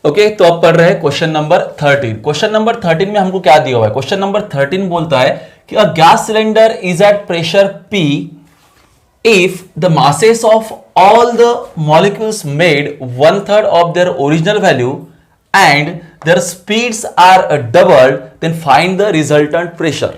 Okay तो अब पढ़ रहे हैं क्वेश्चन नंबर 13। क्वेश्चन नंबर 13 में हमको क्या दिया हुआ है? क्वेश्चन नंबर 13 बोलता है कि a gas cylinder is at pressure P if the masses of all the molecules made 1/3 of their original value and their speeds are doubled, then find the resultant pressure।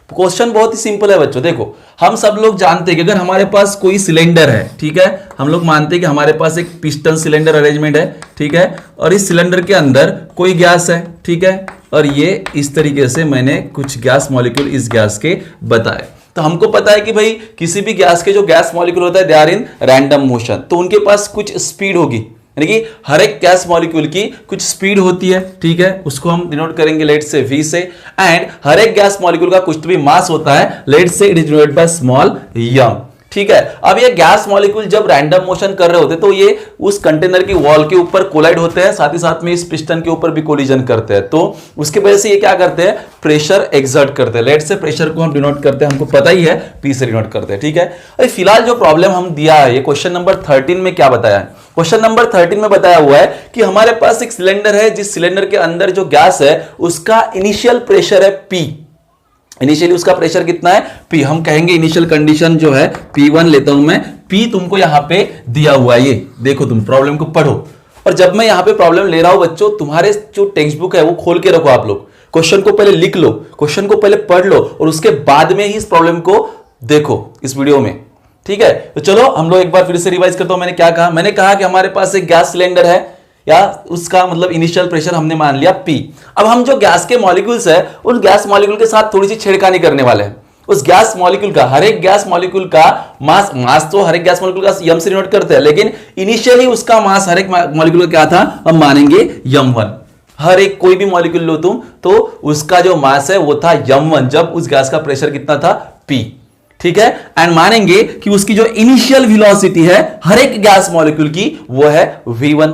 Question बहुत ही simple है बच्चों। देखो हम सब लोग जानते हैं कि अगर हमारे पास कोई सिलेंडर है, ठीक है, हम लोग मानते हैं कि हमारे पास एक पिस्टन सिलेंडर अरेंजमेंट है, ठीक है, और इस सिलेंडर के अंदर कोई गैस है, ठीक है, और ये इस तरीके से मैंने कुछ गैस मॉलिक्यूल इस गैस के बताए। तो हमको पता है कि भाई किसी भी गैस के जो गैस मॉलिक्यूल होता है they are in random motion, तो उनके पास कुछ स्पीड होगी, यानी कि हर एक गैस मॉलिक्यूल की कुछ स्पीड होती है, ठीक है, उसको हम डिनोट करेंगे लेट से v से। एंड हर एक गैस मॉलिक्यूल का कुछ तो भी मास होता है, लेट से it is denoted by small m, ठीक है। अब ये गैस मॉलिक्यूल जब रैंडम मोशन कर रहे होते हैं तो ये उस कंटेनर की वॉल के ऊपर कोलाइड होते हैं, साथ ही साथ में इस पिस्टन के ऊपर भी कोलिजन करते हैं, तो उसके वजह से ये क्या करते हैं, प्रेशर एक्सर्ट करते हैं। लेट से प्रेशर को हम डिनोट करते हैं, हमको पता ही है P से डिनोट करते हैं, ठीक है। अभी फिलहाल जो प्रॉब्लम हम दिया है ये क्वेश्चन नंबर 13 में क्या बताया है? क्वेश्चन नंबर 13 में बताया हुआ है कि हमारे पास एक सिलेंडर है, जिस सिलेंडर के अंदर जो गैस है उसका इनिशियल प्रेशर है P। इनिशियली उसका प्रेशर कितना है P, हम कहेंगे इनिशियल कंडीशन जो है P1 लेता हूं मैं, P तुमको यहां पे दिया हुआ है, ये देखो तुम प्रॉब्लम को पढ़ो। और जब मैं यहां पे प्रॉब्लम ले रहा हूं बच्चों, तुम्हारे जो टेक्स्ट बुक है वो खोल के रखो, आप लोग क्वेश्चन को पहले लिख लो, क्वेश्चन को पहले पढ़ लो और उसके बाद में ही इस प्रॉब्लम को देखो इस वीडियो में, ठीक है। तो चलो हम लोग एक बार फिर से रिवाइज करता हूं। मैंने क्या कहा? मैंने कहा कि हमारे पास एक गैस सिलेंडर है या उसका मतलब इनिशियल प्रेशर हमने मान लिया P। अब हम जो गैस के मॉलिक्यूल्स है उन गैस मॉलिक्यूल के साथ थोड़ी सी छेड़खानी करने वाले हैं। उस गैस मॉलिक्यूल का, हर एक गैस मॉलिक्यूल का मास तो हर एक गैस मॉलिक्यूल का m से डिनोट करते हैं, लेकिन इनिशियली उसका मास हर एक मॉलिक्यूल का क्या था, हम मानेंगे m1। हर एक कोई भी मॉलिक्यूल लो तुम तो उसका जो मास है वो था m1 जब उस गैस का प्रेशर कितना था P, ठीक है। एंड मानेंगे कि उसकी जो इनिशियल वेलोसिटी है हर एक गैस मॉलिक्यूल की वो है v1,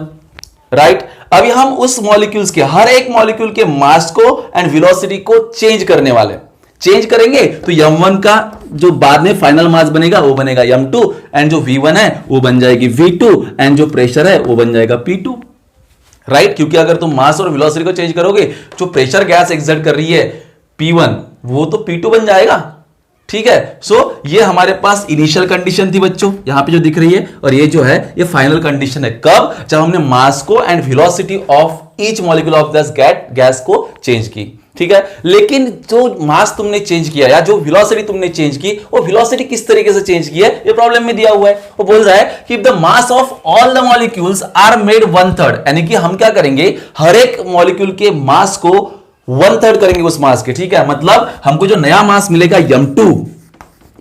राइट। अभी हम उस मॉलिक्यूल्स के, हर एक मॉलिक्यूल के मास को एंड वेलोसिटी को चेंज करने वाले, चेंज करेंगे तो m1 का जो बाद में फाइनल मास बनेगा वो बनेगा m2 एंड जो v1 है वो बन जाएगी v2 एंड जो प्रेशर है वो बन जाएगा p2, राइट। क्योंकि अगर तुम मास और वेलोसिटी को चेंज करोगे, जो प्रेशर गैस एक्सर्ट कर रही है p1 वो तो p2 बन जाएगा, ठीक है। सो ये हमारे पास इनिशियल कंडीशन थी बच्चों, यहां पे जो दिख रही है, और ये जो है ये फाइनल कंडीशन है। कब? जब हमने मास को and velocity of each molecule of this gas को चेंज की, ठीक है। लेकिन जो मास तुमने चेंज किया या जो वेलोसिटी तुमने चेंज की, वो वेलोसिटी किस तरीके से चेंज की है ये प्रॉब्लम में दिया हुआ है। वो बोल रहा है कि the mass of all the molecules are made 1/3, यानी कि हम क्या करेंगे, हर एक मॉलिक्यूल के मास को 1/3 करेंगे उस मास के, ठीक है। मतलब हमको जो नया मास मिलेगा m2,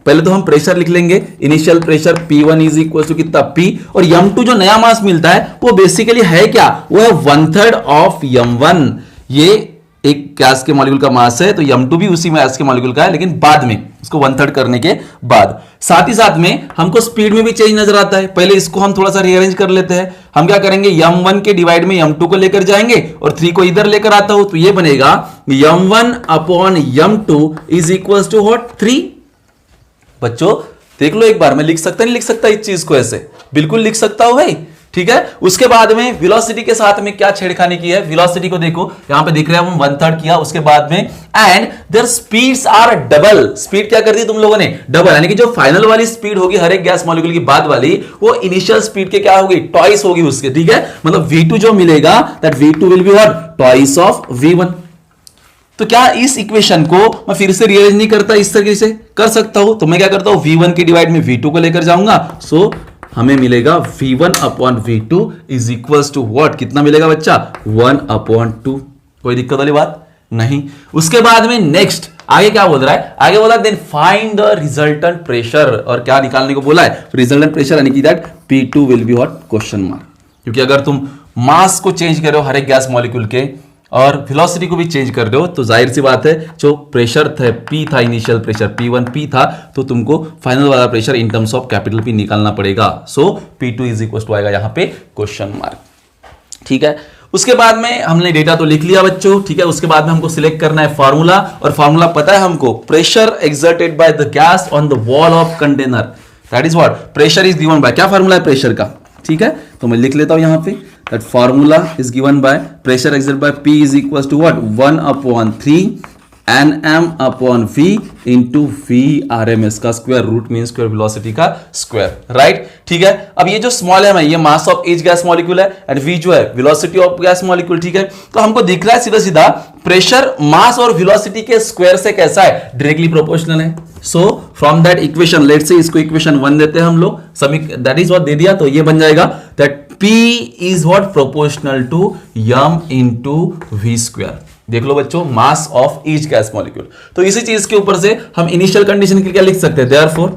पहले तो हम प्रेशर लिख लेंगे, initial pressure P1 is equal to कितना P, और m2 जो नया मास मिलता है वो बेसिकली है क्या, वो है 1/3 ऑफ m1। ये एक गैस के मॉलिक्यूल का मास है तो m2 भी उसी गैस के मॉलिक्यूल का है, लेकिन बाद में उसको 1/3 करने के बाद। साथ ही साथ में हमको स्पीड में भी चेंज नजर आता है। पहले इसको हम थोड़ा सा रीअरेंज कर लेते हैं। हम क्या करेंगे, m1 के डिवाइड में m2 को लेकर जाएंगे और 3 को इधर लेकर आता हूं तो ये बनेगा m1 upon m2 is equal to what, 3। बच्चों देख लो एक बार, मैं लिख सकता नहीं लिख सकता इस चीज को ऐसे, बिल्कुल लिख सकता हूं भाई, ठीक है। उसके बाद में वेलोसिटी के साथ में क्या छेड़खानी की है, वेलोसिटी को देखो यहां पे दिख रहा है हम 1/3 किया, उसके बाद में and their speeds are double. Speed क्या कर दी तुम लोगों ने, डबल, यानी कि जो फाइनल वाली स्पीड होगी हर एक गैस मॉलिक्यूल की बाद वाली, वो इनिशियल स्पीड के क्या होगी, ट्वाइस होगी उसके, ठीक है। मतलब v2 जो मिलेगा that v2 will be what, twice of v1। तो क्या इस इक्वेशन को मैं फिर से रिअरेंज नहीं करता, इस तरीके से कर सकता हूं? तो मैं क्या करता हूं, v1 के डिवाइड में v2 को लेकर जाऊंगा, सो हमें मिलेगा v1 upon v2 is equal to what, कितना मिलेगा बच्चा, 1/2। कोई दिक्कत वाली बात नहीं। उसके बाद में नेक्स्ट आगे क्या बोल रहा है, आगे बोला then find the resultant pressure, और क्या निकालने को बोला है, रिजल्टेंट प्रेशर, यानी कि that P2 will be what, question mark. क्योंकि अगर तुम मास को चेंज कर रहे हो हर एक गैस मॉलिक्यूल के और वेलोसिटी को भी चेंज कर रहे हो, तो जाहिर सी बात है जो प्रेशर था P था, इनिशियल प्रेशर P1 P था, तो तुमको फाइनल वाला pressure in terms of capital P निकालना पड़ेगा। सो P2 इज इक्वल टू आएगा यहां पे क्वेश्चन मार्क, ठीक है। उसके बाद में हमने डेटा तो लिख लिया बच्चों, ठीक है। उसके बाद में हमको सिलेक्ट करना है फार्मूला, और फार्मूला पता है हमको, pressure exerted by the gas on the wall of container, that is what, pressure is given bye, क्या फार्मूला है प्रेशर का, ठीक है, तो मैं लिख लेता हूं यहां पे that formula is given by pressure exerted by P is equal to what 1/3 Nm upon V into VRMS का square, root mean square velocity का स्क्वायर, राइट। ठीक है, अब ये जो स्मॉल एम है ये mass of each gas molecule है एंड V जो है वेलोसिटी ऑफ गैस मॉलिक्यूल। ठीक है, तो हमको दिख रहा है सीधा सीधा प्रेशर मास और वेलोसिटी के स्क्वायर से कैसा है, डायरेक्टली प्रोपोर्शनल है। So from that equation, let's say इसको इक्वेशन 1 देते हैं हम लोग, दैट इज व्हाट दे दिया, तो ये बन जाएगा that P is what proportional to m into V square. देख लो बच्चों, mass of each gas molecule. तो इसी चीज के ऊपर से हम इनिशियल कंडीशन के लिए क्या लिख सकते हैं, देयरफॉर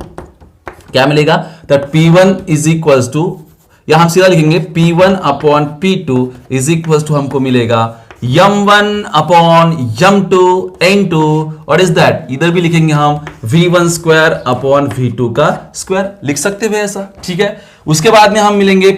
क्या मिलेगा that P1 is equals to, या हम सीधा लिखेंगे P1 upon P2 is equals to हमको मिलेगा m1 अपॉन m2 n2, और इज दैट इधर भी लिखेंगे हम v1 स्क्वायर अपॉन v2 का स्क्वायर, लिख सकते हैं ऐसा। ठीक है, उसके बाद में हम मिलेंगे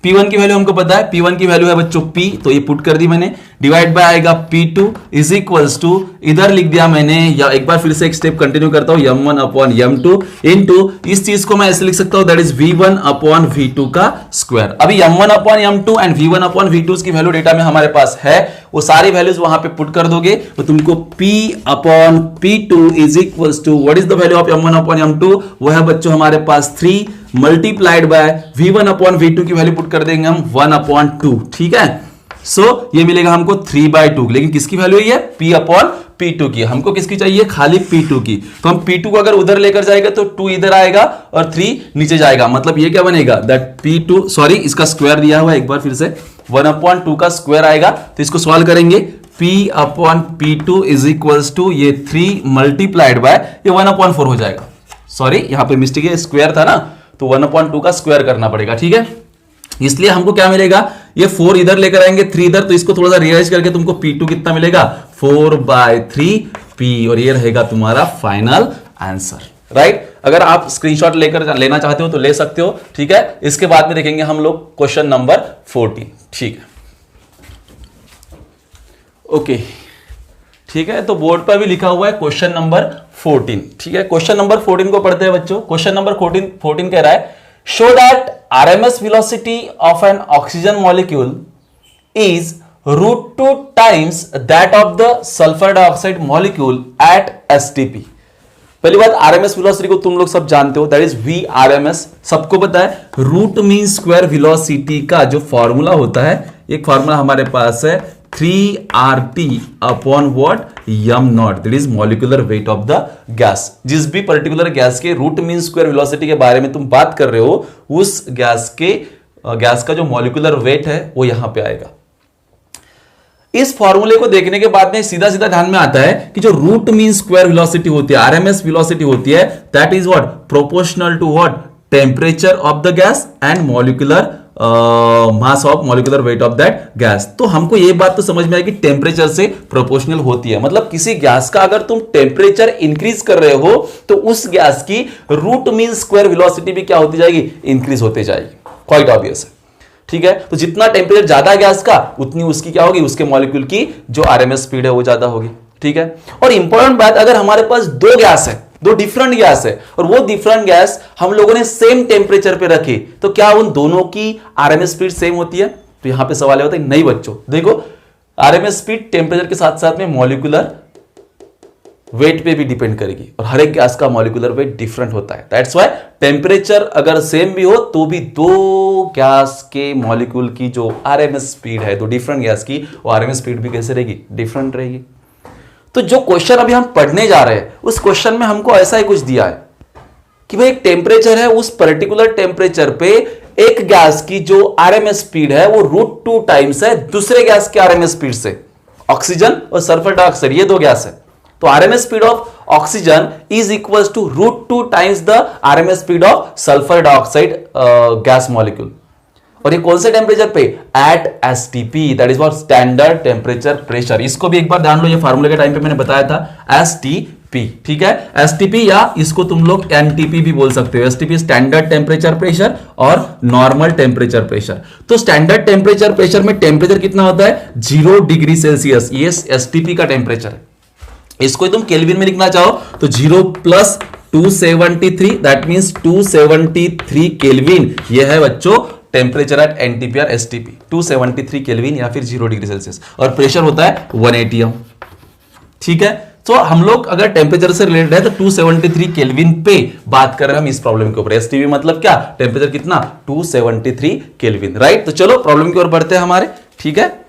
P1 की वैल्यू हमको पता है, P1 की वैल्यू है बच्चों P, तो ये पुट कर दी मैंने, डिवाइड बाय आएगा P2 इज इक्वल्स टू, इधर लिख दिया मैंने, या एक बार फिर से एक स्टेप कंटिन्यू करता हूं, m1 अपॉन m2 इनटू, इस चीज को मैं ऐसे लिख सकता हूं that is v1 upon v2 का स्क्वायर। अभी m1 upon m2 and v1 upon v2 की वैल्यू डेटा में हमारे पास है, वो सारी वैल्यूज वहां पे पुट कर दोगे तो तुमको P upon P2 is equals to what is the value of m1 upon m2, वो है बच्चों हमारे पास 3 multiplied by v1 upon v2 की वैल्यू पुट कर देंगे हम 1/2। ठीक है, सो ये मिलेगा हमको 3/2, लेकिन किसकी वैल्यू है, P अपॉन P2 की, हमको किसकी चाहिए, खाली P2 की। तो हम P2 को अगर उधर लेकर जाएगा तो 2 इधर आएगा और 3 नीचे जाएगा, मतलब ये क्या बनेगा दैट P2, सॉरी इसका स्क्वायर दिया हुआ है एक बार फिर से, 1/2 का स्क्वायर आएगा, तो इसको सॉल्व करेंगे P upon P2 is equals to ये 3 मल्टीप्लाइड बाय ये 1/4 हो जाएगा, सॉरी यहां पे मिस्टेक है, स्क्वायर था ना, तो 1/2 का स्क्वायर करना पड़ेगा। ठीक है, इसलिए हमको क्या मिलेगा, ये 4 इधर लेकर आएंगे 3 इधर, तो इसको थोड़ा सा रिवाइज करके तुमको P2 कितना मिलेगा 4/3P, और ये रहेगा तुम्हारा फाइनल आंसर, राइट। अगर आप स्क्रीनशॉट लेकर लेना चाहते हो तो ले सकते हो। ठीक है, इसके बाद में देखेंगे हम लोग क्वेश्चन नंबर 14। ठीक है, ओके, ठीक है, तो बोर्ड पर भी लिखा हुआ है क्वेश्चन नंबर 14। ठीक है, क्वेश्चन नंबर 14 को पढ़ते हैं बच्चों। क्वेश्चन नंबर 14 कह रहा है, show that RMS velocity of N oxygen molecule is √2 times that of the sulphur dioxide molecule eight STP। पहली बात, RMS वेलोसिटी को तुम लोग सब जानते हो, दैट इज VRMS, सबको पता है। रूट मीन स्क्वायर वेलोसिटी का जो फॉर्मूला होता है, एक फॉर्मूला हमारे पास है 3RT upon what m0, that is molecular weight of the gas. जिस भी पर्टिकुलर गैस के रूट मीन स्क्वायर वेलोसिटी के बारे में तुम बात कर रहे हो, उस गैस का जो मॉलिक्यूलर वेट है वो यहां पे आएगा। इस फॉर्मूले को देखने के बाद में सीधा सीधा ध्यान में आता है कि जो रूट मीन स्क्वायर वेलोसिटी होती है, RMS वेलोसिटी होती है, that is what proportional to what temperature of the gas and molecular mass of molecular weight of that gas. तो हमको ये बात तो समझ में आई कि टेम्परेचर से प्रोपोर्शनल होती है, मतलब किसी गैस का अगर तुम टेम्परेचर इंक्रीज कर रहे हो तो उस गैस की रूट मीन स्क्वायर वेलोसिटी भी क्या होती जाएगी, इंक्रीज होती जाएगी, क्वाइट ऑब्वियस है। ठीक है, तो जितना टेम्परेचर ज्यादा गैस का, उतनी उसकी क्या होगी, उसके मॉलिक्यूल की जो RMS स्पीड है वो ज्यादा होगी। ठीक है, और इंपॉर्टेंट बात, अगर हमारे पास दो गैस है, दो डिफरेंट गैस है, और वो डिफरेंट गैस हम लोगों ने सेम टेम्परेचर पे रखी, तो क्या उन दोनों की RMS स्पीड सेम होती है? तो यहां पे सवाल होता है नहीं बच्चों। देखो, RMS स्पीड टेम्परेचर के साथ साथ में मॉलिक्यूलर वेट पे भी डिपेंड करेगी, और हर एक गैस का मॉलिक्यूलर वेट डिफरेंट होता है। दैट्स व्हाई टेम्परेचर अगर सेम भी हो तो भी दो गैस के मॉलिक्यूल की जो RMS स्पीड है, दो डिफरेंट गैस की, वो RMS स्पीड भी कैसे रहेगी, डिफरेंट रहेगी। तो जो क्वेश्चन अभी हम पढ़ने जा रहे हैं, उस क्वेश्चन में हमको ऐसा ही कुछ दिया है कि भाई एक टेम्परेचर है, उस पर्टिकुलर टेम्परेचर पे एक गैस की जो RMS स्पीड है वो √2 टाइम्स है दूसरे गैस के RMS स्पीड से। ऑक्सीजन और सल्फर डाइऑक्साइड, ये दो गैस है, तो RMS speed of oxygen is equal to √2 times the RMS speed of sulphur dioxide gas molecule. और ये कौन से टेम्परेचर पे, at STP, that is what standard temperature pressure. इसको भी एक बार ध्यान लो, ये फार्मूले के टाइम पे मैंने बताया था STP। ठीक है, STP या इसको तुम लोग NTP भी बोल सकते हो। STP स्टैंडर्ड टेम्परेचर प्रेशर और नॉर्मल टेम्परेचर प्रेशर। तो स्टैंडर्ड टेम्परेचर प्रेशर में टेम्परेचर कितना होता है, 0 डिग्री सेल्सियस, ये STP का टेम्परेचर है। इसको तुम केल्विन में लिखना चाहो तो 0 + 273, दैट मींस 273 केल्विन। ये है बच्चों टेम्परेचर एट एनटीपी और एसटीपी, 273 केल्विन या फिर 0 डिग्री सेल्सियस, और प्रेशर होता है 1 atm। ठीक है, तो हम लोग अगर टेम्परेचर से रिलेटेड है तो 273 केल्विन पे बात कर रहे हैं हम इस प्रॉब्लम के ऊपर। एसटीपी मतलब क्या, टेम्परेचर कितना, 273 केल्विन, राइट। तो चलो प्रॉब्लम की ओर बढ़ते हैं हमारे। ठीक है,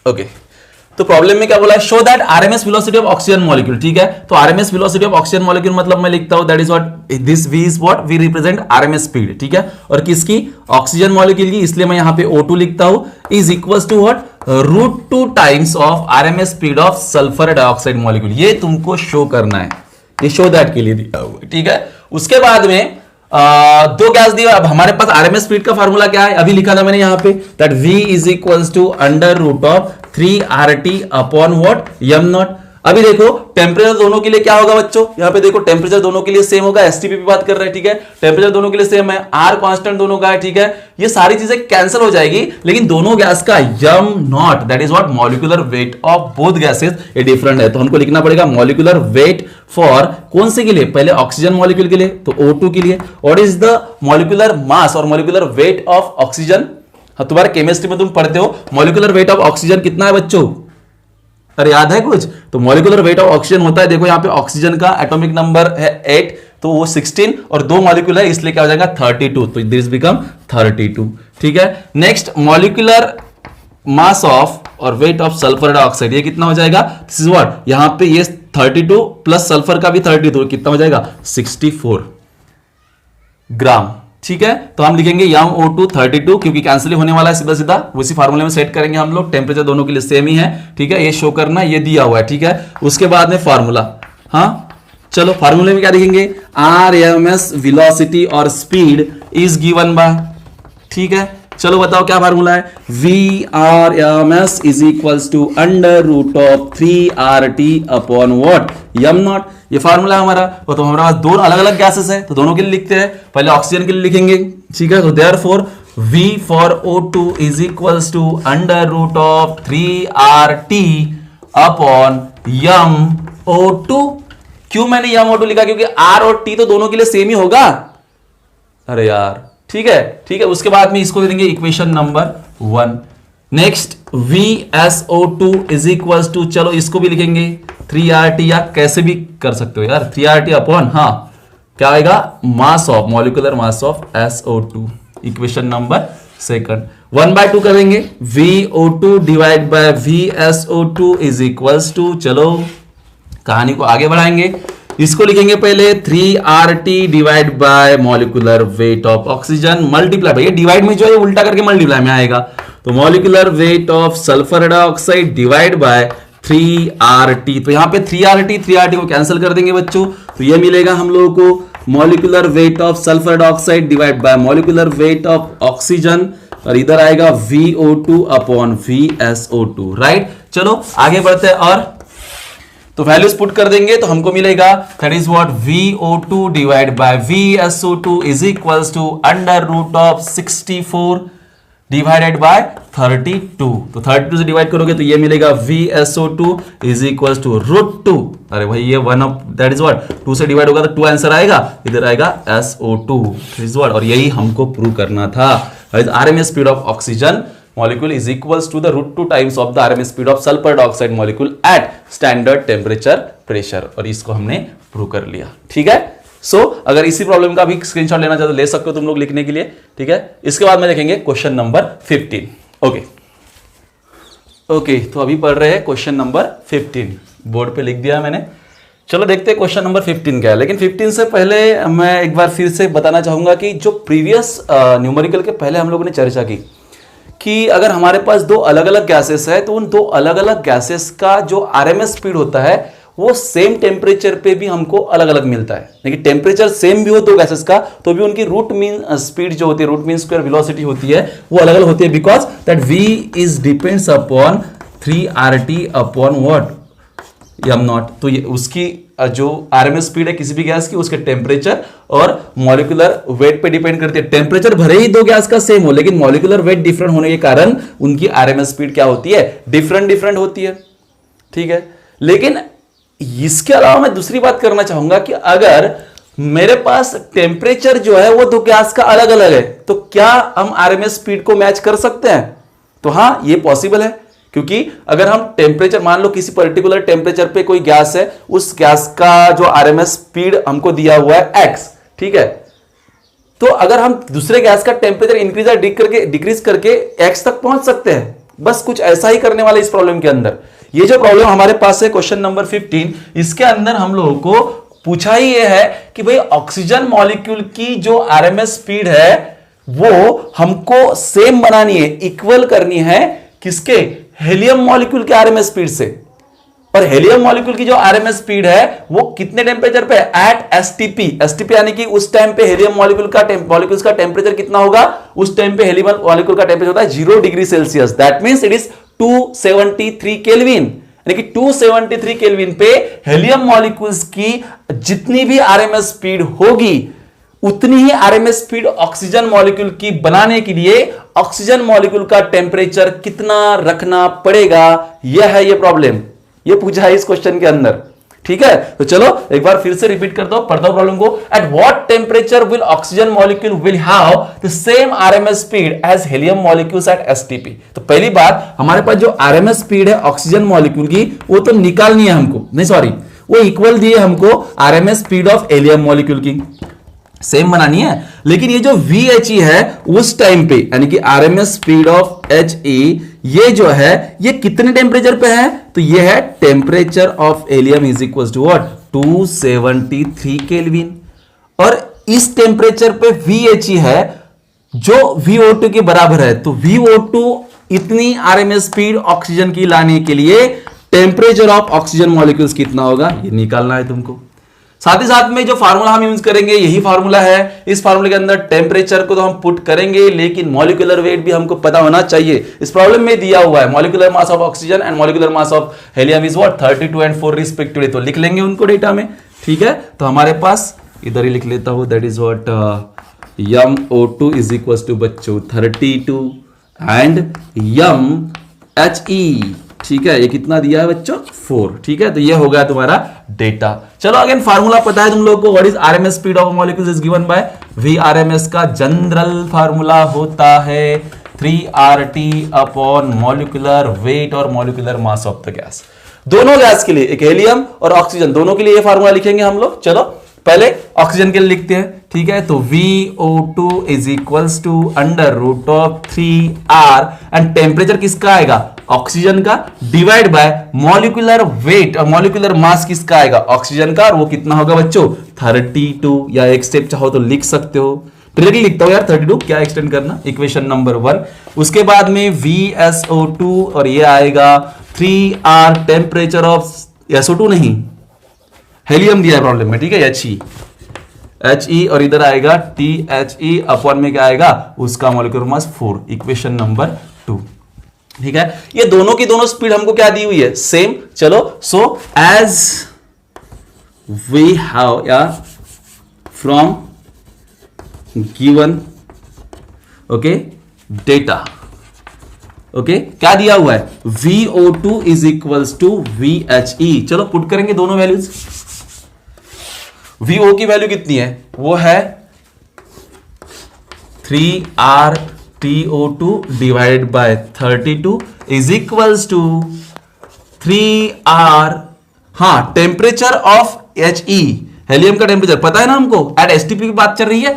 ओके तो प्रॉब्लम में क्या बोला है, show that RMS velocity of oxygen molecule. ठीक है, तो RMS velocity of oxygen molecule मतलब मैं लिखता हूं that is what this we is what we represent RMS speed. ठीक है, और किसकी, ऑक्सीजन मॉलिक्यूल की, इसलिए मैं यहां पे O2 लिखता हूं is equals to what √2 times of RMS speed of sulphur dioxide molecule. ये तुमको शो करना है, ये शो दैट के लिए दिया हुआ है। ठीक है, उसके बाद में दो गैस दिया। अब हमारे पास आरएमएस स्पीड का फार्मूला क्या है, अभी लिखा था मैंने यहां पे that v is equals to √3RT upon what m0। अभी देखो टेम्परेचर दोनों के लिए क्या होगा बच्चों, यहां पे देखो टेम्परेचर दोनों के लिए सेम होगा, एसटीपी पे बात कर रहे हैं। ठीक है, टेम्परेचर दोनों के लिए सेम है, आर कांस्टेंट दोनों का है। ठीक है, ये सारी चीजें कैंसिल हो जाएगी, लेकिन दोनों गैस का m0 that is what molecular weight of both gases ये डिफरेंट है। तो हमको लिखना पड़ेगा मॉलिक्यूलर वेट फॉर कौन से के लिए, पहले ऑक्सीजन मॉलिक्यूल के लिए तो O2 के लिए, व्हाट इज द मॉलिक्यूलर मास और मॉलिक्यूलर वेट ऑफ ऑक्सीजन। तुम्हारे केमिस्ट्री में तुम पढ़ते हो मॉलिक्यूलर वेट ऑफ ऑक्सीजन कितना है बच्चों, अरे याद है कुछ, तो मॉलिक्यूलर वेट ऑफ ऑक्सीजन होता है, देखो यहां पे ऑक्सीजन का एटॉमिक नंबर है 8, तो वो 16 और 2 मॉलिक्यूल है इसलिए क्या हो जाएगा 32, तो दिस बिकम 32। ठीक है, नेक्स्ट मॉलिक्यूलर मास ऑफ और वेट ऑफ सल्फर डाइऑक्साइड, ये कितना हो जाएगा, दिस इज व्हाट, यहां पे ये 32 प्लस सल्फर का भी 32, कितना हो जाएगा 64 ग्राम। ठीक है, तो हम लिखेंगे MO2 32 क्योंकि कैंसिल होने वाला है सीधा सीधा, उसी फार्मूले में सेट करेंगे हम लोग। टेम्परेचर दोनों के लिए सेम ही है। ठीक है, ये शो करना, ये दिया हुआ है। ठीक है, उसके बाद में फार्मूला, हाँ चलो फार्मूले में क्या लिखेंगे, आरएमएस वेलोसिटी और स्पीड इज गिवन बाय। ठीक है, चलो बताओ क्या फार्मूला है, VRMS is equals to √3RT upon what m0। ये फार्मूला हमारा, तो हमारे पास दो अलग अलग गैसेस है तो दोनों के लिए लिखते हैं, पहले ऑक्सीजन के लिए लिखेंगे। ठीक है, तो therefore V for O2 is equals to √3RT upon MO2। क्यों मैंने MO2 लिखा, क्योंकि R और T तो दोनों के लिए सेम ही होगा। अरे यार ठीक है, ठीक है, उसके बाद में इसको दे देंगे equation number 1। Next VSO2 is equals to, चलो इसको भी लिखेंगे 3RT, या कैसे भी कर सकते हो यार, 3RT अपॉन, हाँ क्या आएगा, mass of molecular mass of SO2, equation number 2। 1/2 करेंगे, VO2 divide by VSO2 is equals to, चलो कहानी को आगे बढ़ाएंगे, इसको लिखेंगे पहले 3RT divide by molecular weight of oxygen multiply, भैया डिवाइड में जो है उल्टा करके मल्टीप्लाई में आएगा, तो molecular weight of sulphur dioxide divide by 3RT। तो यहां पे 3RT को कैंसिल कर देंगे बच्चों, तो ये मिलेगा हम लोगों को molecular weight of sulphur dioxide divide by molecular weight of oxygen, और इधर आएगा VO2 अपॉन VSO2, राइट। चलो आगे बढ़ते हैं, और तो वैल्यूज पुट कर देंगे तो हमको मिलेगा that is what VO2 divide by VSO2 is equals to √64 divided by 32। तो 32 से डिवाइड करोगे तो ये मिलेगा VSO2 इज इक्वल्स टू √2, अरे भाई ये 1 ऑफ दैट इज व्हाट 2 से डिवाइड होगा तो 2 आंसर आएगा, इधर आएगा SO2 इज व्हाट, और यही हमको प्रूव करना था। RMS speed of oxygen molecule is equals to the √2 times of the RMS speed of sulfur dioxide molecule at standard temperature pressure, और इसको हमने प्रूव कर लिया। ठीक है, अगर इसी प्रॉब्लम का भी स्क्रीनशॉट लेना चाहते तो ले सकते हो तुम लोग लिखने के लिए। ठीक है, इसके बाद में देखेंगे क्वेश्चन नंबर 15। ओके, तो अभी पढ़ रहे हैं क्वेश्चन नंबर 15, बोर्ड पे लिख दिया है मैंने। चलो देखते हैं क्वेश्चन नंबर 15 क्या है, लेकिन 15 से पहले मैं एक बार फिर से बताना चाहूंगा कि जो प्रीवियस न्यूमेरिकल के पहले हम लोगों ने चर्चा की कि अगर हमारे पास दो अलग अलग गैसेस है तो उन दो अलग अलग गैसेस का जो आरएमएस स्पीड होता है वो सेम टेम्परेचर पे भी हमको अलग अलग मिलता है। लेकिन टेम्परेचर सेम भी हो दो गैसेस का तो भी उनकी रूट मीन स्पीड जो होती है, रूट मीन स्क्वायर वेलोसिटी होती है, वो अलग अलग होती है, because that v is depends upon 3RT upon what m0। तो ये उसकी जो आरएमएस स्पीड है किसी भी गैस की, उसके टेम्परेचर और मॉलिक्यूलर वेट पे डिपेंड करती है। टेम्परेचर भले ही दो गैस का सेम हो लेकिन मॉलिक्यूलर वेट डिफरेंट होने के कारण उनकी आरएमएस स्पीड क्या होती है, डिफरेंट होती है। ठीक है, लेकिन इसके अलावा मैं दूसरी बात करना चाहूंगा कि अगर मेरे पास टेम्परेचर जो है वो दो गैस का अलग अलग है, तो क्या हम आरएमएस स्पीड को मैच कर सकते हैं? तो हां, ये पॉसिबल है, क्योंकि अगर हम टेम्परेचर, मान लो किसी पर्टिकुलर टेम्परेचर पे कोई गैस है, उस गैस का जो आरएमएस स्पीड हमको दिया हुआ है एक्स, ठीक है, तो अगर हम दूसरे गैस का टेम्परेचर इंक्रीज या डिक्रीज करके एक्स तक पहुंच सकते हैं। बस कुछ ऐसा ही करने वाला इस प्रॉब्लम के अंदर। ये जो प्रॉब्लम हमारे पास है क्वेश्चन नंबर 15, इसके अंदर हम लोगों को पूछा ही ये है कि भाई ऑक्सीजन मॉलिक्यूल की जो आरएमएस स्पीड है वो हमको सेम बनानी है, इक्वल करनी है किसके? हेलियम मॉलिक्यूल के आरएमएस स्पीड से। और हेलियम मॉलिक्यूल की जो आरएमएस स्पीड है वो कितने टेम्परेचर पे है? Eight STP. एसटीपी यानी कि उस टाइम पे हेलियम मॉलिक्यूल्स का टेम्परेचर कितना होगा? उस टाइम पे हेलियम मॉलिक्यूल का टेम्परेचर होता है 0 degree Celsius. That means it is 273 kelvin. यानी कि 273 केल्विन पे हेलियम मॉलिक्यूल्स की जितनी भी आरएमएस स्पीड होगी उतनी ही आरएमएस स्पीड ऑक्सीजन मॉलिक्यूल की बनाने के लिए ऑक्सीजन मॉलिक्यूल का टेम्परेचर कितना रखना पड़ेगा, यह है ये प्रॉब्लम। ये पूछा है इस क्वेश्चन के अंदर, ठीक है। तो चलो एक बार फिर से रिपीट करता हूं, पढ़ता हूं प्रॉब्लम को। At what temperature will oxygen molecule will have the same RMS speed as helium molecules at STP. तो पहली बात, हमारे पास जो आरएमएस स्पीड है ऑक्सीजन मॉलिक्यूल की वो तो निकालनी है हमको, नहीं सॉरी, वो इक्वल दी है हमको RMS speed of helium molecule की, सेम बनानी है। लेकिन ये जो VHE है उस टाइम पे, यानी कि आरएमएस स्पीड ऑफ HE, ये जो है ये कितने टेम्परेचर पे है? तो ये है temperature of helium is equal to what? 273 kelvin. और इस टेम्परेचर पे VHE है जो VO2 के बराबर है। तो VO2 इतनी आरएमएस स्पीड ऑक्सीजन की लाने के लिए टेम्परेचर ऑफ ऑक्सीजन मॉलिक्यूल्स कितना होगा, ये निकालना है तुमको। साथ ही साथ में जो फार्मूला हम यूज करेंगे यही फार्मूला है। इस फार्मूले के अंदर टेम्परेचर को तो हम पुट करेंगे, लेकिन मॉलिक्यूलर वेट भी हमको पता होना चाहिए। इस प्रॉब्लम में दिया हुआ है molecular mass of oxygen and molecular mass of helium is what? 32 and 4 respectively. तो लिख लेंगे उनको डेटा में, ठीक है। तो हमारे पास इधर ही लिख लेता हूं, that is what MO2 is equal to बच्चों 32 एंड MHE, ठीक है। ये कितना दिया है बच्चों? 4, ठीक है। तो ये हो गया तुम्हारा डेटा। चलो अगेन फार्मूला पता है तुम लोगों को, what is RMS speed of molecules is given bye VRMS का जनरल फार्मूला होता है 3RT अपॉन मॉलिक्यूलर वेट और molecular mass of the gas. दोनों गैस के लिए, एक हेलियम और ऑक्सीजन, दोनों के लिए ये फार्मूला लिखेंगे हम लोग। चलो पहले ऑक्सीजन के लिए लिखते हैं, ठीक है। तो VO2 is equals to under root of 3R and temperature किसका आएगा? ऑक्सीजन का, डिवाइड बाय मॉलिक्यूलर वेट और मॉलिक्यूलर मास किसका आएगा? ऑक्सीजन का, और वो कितना होगा बच्चों? 32। या एक स्टेप चाहो तो लिख सकते हो, डायरेक्टली लिखता हूं यार 32, क्या एक्सटेंड करना, इक्वेशन नंबर 1। उसके बाद में VSO2 और ये आएगा 3R टेम्परेचर ऑफ SO2 नहीं, हेलियम दिया है प्रॉब्लम में, ठीक है, HE और इधर आएगा THE अपॉन में क्या आएगा? उसका मॉलिक्यूलर मास 4, इक्वेशन नंबर 2, ठीक है। ये दोनों की दोनों स्पीड हमको क्या दी हुई है? सेम। चलो सो एज वी हैव या from given okay data, okay क्या दिया हुआ है? VO2 is equals to VHE। चलो पुट करेंगे दोनों वैल्यूज। VO की वैल्यू कितनी है? वो है 3RTO2 divided by 32 is equals to 3R, हाँ, टेम्परेचर ऑफ HE, हेलियम का टेम्परेचर पता है ना हमको, एट एसटीपी की बात चल रही है,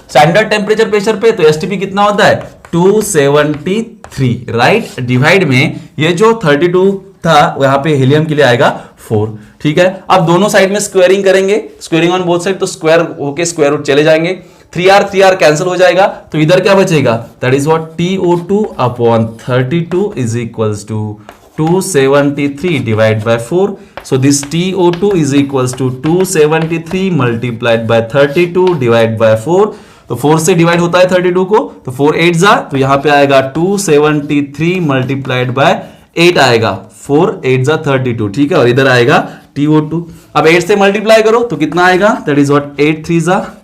स्टैंडर्ड टेम्परेचर प्रेशर पे। तो एसटीपी कितना होता है? 273, राइट। डिवाइड में ये जो 32 था यहां पे हेलियम के लिए आएगा 4, ठीक है। अब दोनों साइड में स्क्वायरिंग करेंगे, स्क्वायरिंग ऑन बोथ साइड, तो स्क्वायर होके स्क्वायर रूट चले जाएंगे, 3R कैंसिल हो जाएगा, तो इधर क्या बचेगा? That is what TO2 upon 32 is equals to 273 divide by 4. So this TO2 is equals to 273 multiplied by 32 divide by 4. तो 4 से डिवाइड होता है 32 को, तो 4 8 जा, तो यहां पे आएगा 273 मल्टीप्लाइड बाय 8 आएगा, 4 8 जा 32, ठीक है। और इधर आएगा TO2। अब 8 से मल्टीप्लाई करो तो कितना आएगा? दैट इज व्हाट 8 3 जा,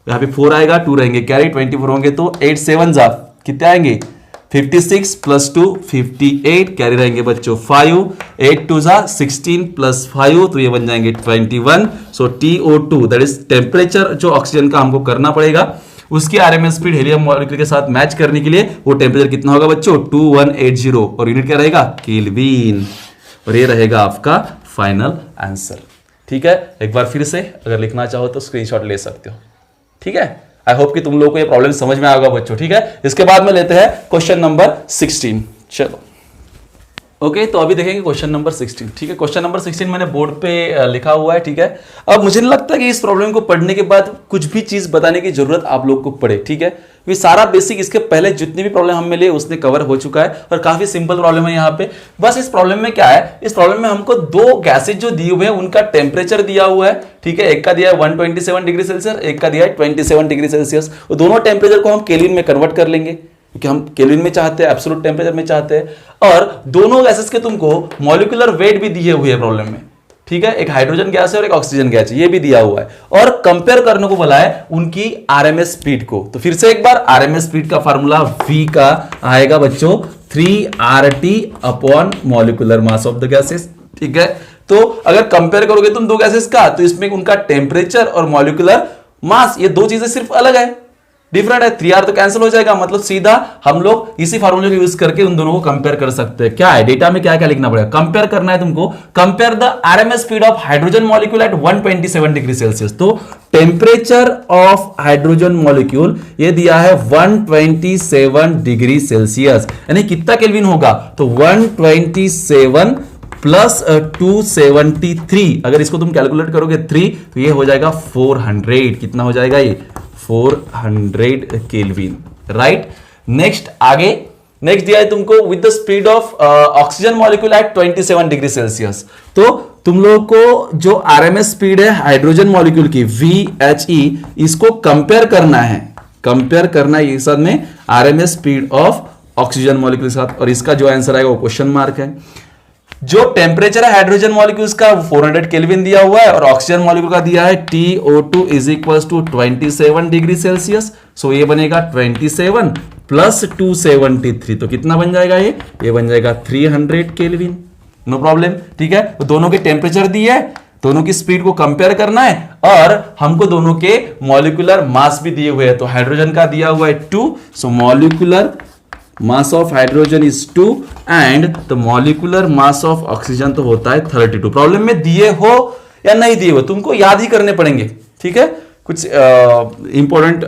यहाँ पे 4 आएगा, 2 रहेंगे कैरी, 24 होंगे, तो 8 7 जा कितने आएंगे? 56 प्लस 2 58, कैरी रहेंगे बच्चों 5, 8 2 जा 16 प्लस 5, तो ये बन जाएंगे 21। सो TO2 दैट इज टेम्परेचर जो ऑक्सीजन का हमको करना पड़ेगा, उसकी आरएमएस स्पीड हीलियम मॉलिक्यूल के साथ मैच करने के लिए वो टेम्परेचर कितना होगा बच्चों 2180, और यूनिट क्या रहेगा केल्विन, और ये रहेगा आपका फाइनल आंसर। ठीक है, एक बार फिर से अगर लिखना चाहो तो स्क्रीनशॉट ले सकते हो। ठीक है, आई होप कि तुम लोगों को ये प्रॉब्लम समझ में आएगा बच्चों। ठीक है, इसके बाद में लेते हैं क्वेश्चन नंबर 16। चलो ओके, तो अभी देखेंगे क्वेश्चन नंबर 16। ठीक है, क्वेश्चन नंबर 16 मैंने बोर्ड पे लिखा हुआ है। ठीक है, अब मुझे नहीं लगता कि इस प्रॉब्लम को पढ़ने के बाद कुछ भी चीज बताने की जरूरत आप लोग को पड़े। ठीक है, क्योंकि सारा बेसिक इसके पहले जितनी भी प्रॉब्लम हमें लिए उसने कवर हो चुका है, और काफी सिंपल प्रॉब्लम है यहाँ पे। बस इस प्रॉब्लम में क्या है, इस प्रॉब्लम में हमको दो गैसेज जो दिए हुए हैं उनका टेम्परेचर दिया हुआ है। ठीक है, एक का दिया है 127 डिग्री सेल्सियस, एक का दिया है 27 डिग्री सेल्सियस। दोनों टेम्परेचर को हम केल्विन में कन्वर्ट कर लेंगे, क्योंकि हम केल्विन में चाहते हैं, एब्सोल्यूट टेम्परेचर में चाहते हैं। और दोनों गैसेस के तुमको मॉलिक्यूलर वेट भी दिए हुए हैं प्रॉब्लम में। ठीक है, एक हाइड्रोजन गैस है और एक ऑक्सीजन गैस है, ये भी दिया हुआ है, और कंपेयर करने को बोला है उनकी आरएमएस स्पीड को। तो फिर से एक बार आरएमएस स्पीड का फार्मूला V का आएगा बच्चों 3RT upon molecular mass of the gases. ठीक है, तो अगर कंपेयर करोगे तुम दो गैसेस का, तो इसमें उनका टेम्परेचर और मॉलिक्यूलर मास ये दो चीजें सिर्फ अलग है, डिफरेंट है। 3R तो कैंसिल हो जाएगा, मतलब सीधा हम लोग इसी फार्मूले को यूज करके उन दोनों को कंपेयर कर सकते हैं। क्या है डेटा में क्या क्या लिखना पड़ेगा, कंपेयर करना है तुमको। Compare the RMS speed of hydrogen molecule eight 127 degree Celsius. तो टेम्परेचर ऑफ हाइड्रोजन मॉलिक्यूल ये दिया है 127 डिग्री सेल्सियस, यानी कितना केल्विन होगा, तो 127 प्लस 273, अगर इसको तुम कैलकुलेट करोगे 3, तो ये हो जाएगा 400। कितना हो जाएगा ये 400 केल्विन। राइट, नेक्स्ट आगे नेक्स्ट दिया है तुमको with the speed of oxygen molecule eight 27 degree Celsius. तो तुम लोग को जो आरएमएस स्पीड है हाइड्रोजन मॉलिक्यूल की VHE, इसको कंपेयर करना है, कंपेयर करना है ये साथ में RMS speed of oxygen molecule के साथ, और इसका जो आंसर आएगा वो क्वेश्चन मार्क है। जो टेम्परेचर है हाइड्रोजन मॉलिक्यूल्स का 400 केल्विन दिया हुआ है, और ऑक्सीजन मॉलिक्यूल का दिया है TO2 is equal to 27 degree Celsius. So ये बनेगा 27 प्लस 273, तो कितना बन जाएगा ये बन जाएगा 300 केल्विन। No problem. ठीक है, तो दोनों के टेम्परेचर दिए है, दोनों की स्पीड को कंपेयर करना है, और हमको दोनों के मॉलिक्यूलर मास भी दिए हुए हैं। तो हाइड्रोजन का दिया हुआ है 2, so molecular mass of hydrogen is 2 and the molecular mass of oxygen तो होता है 32। प्रॉब्लम में दिए हो या नहीं दिए हो तुमको याद ही करने पड़ेंगे। ठीक है, कुछ इंपॉर्टेंट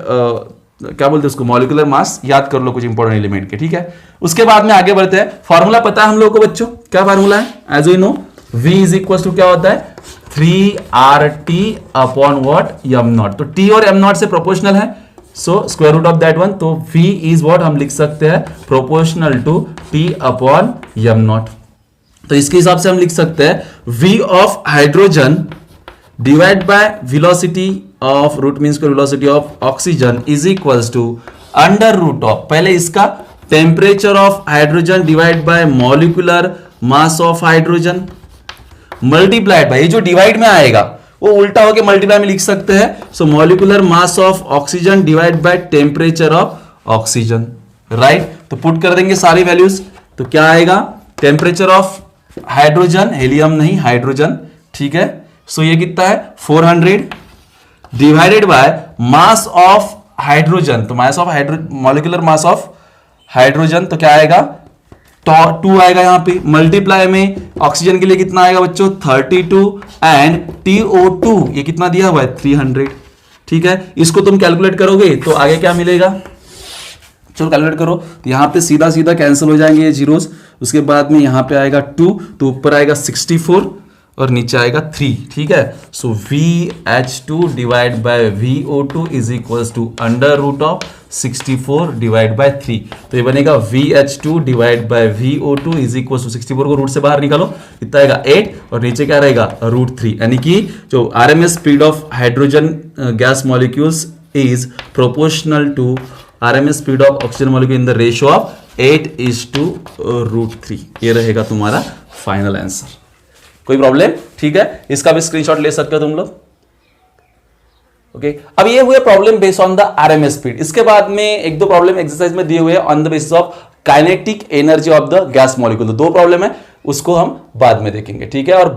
क्या बोलते हैं उसको, मॉलिक्यूलर मास याद कर लो कुछ इंपॉर्टेंट एलिमेंट के। ठीक है, उसके बाद में आगे बढ़ते हैं। फॉर्मूला पता है हम लोगों को बच्चों, क्या फॉर्मूला है, as you know V is equal to क्या होता है 3RT अपॉन व्हाट m0। तो T और m0 से प्रोपोर्शनल है, so square root of that one, तो V इज व्हाट हम लिख सकते हैं proportional to T upon m0। तो इसके हिसाब से हम लिख सकते हैं V of hydrogen divide by velocity of root means को velocity of oxygen is equals to under root of, पहले इसका temperature of hydrogen divide by molecular mass of hydrogen multiplied by, ये जो डिवाइड में आएगा वो उल्टा होके मल्टीप्लाई में लिख सकते हैं। So molecular mass of oxygen divide by temperature of oxygen. Right, तो पुट कर देंगे सारी वैल्यूज, तो क्या आएगा टेम्परेचर ऑफ हाइड्रोजन, हेलियम नहीं हाइड्रोजन। ठीक है, सो ये कितना है 400 divided by mass of hydrogen, तो mass of hydrogen molecular mass of hydrogen तो क्या आएगा 2 आएगा यहाँ पे, मल्टीप्लाई में ऑक्सीजन के लिए कितना आएगा बच्चों 32 एंड TO2 ये कितना दिया हुआ है 300। ठीक है, इसको तुम कैलकुलेट करोगे तो आगे क्या मिलेगा, चलो कैलकुलेट करो, तो यहाँ पे सीधा सीधा कैंसिल हो जाएंगे ये जीरोस, उसके बाद में यहाँ पे आएगा 2, तो ऊपर आएगा 64 और नीचे आएगा 3। ठीक है, so VH2 divide by VO2 is equals to under root of 64 divide by 3, तो ये बनेगा VH2 divide by VO2 is equals to 64 को रूट से बाहर निकालो, कितना आएगा 8 और नीचे क्या रहेगा √3, यानी कि जो RMS speed of hydrogen gas molecules is proportional to RMS speed of oxygen molecule in the ratio of 8:√3। ये रहेगा तुम्हारा फाइनल आंसर। कोई प्रॉब्लम? ठीक है, इसका भी स्क्रीनशॉट ले सकते हो तुम लोग। ओके, अब ये हुए problem based on the RMS speed. इसके बाद में एक दो प्रॉब्लम एक्सरसाइज में दिए हुए on the basis of kinetic energy of the gas molecule. तो दो प्रॉब्लम है, उसको हम बाद में देखेंगे, ठीक है। और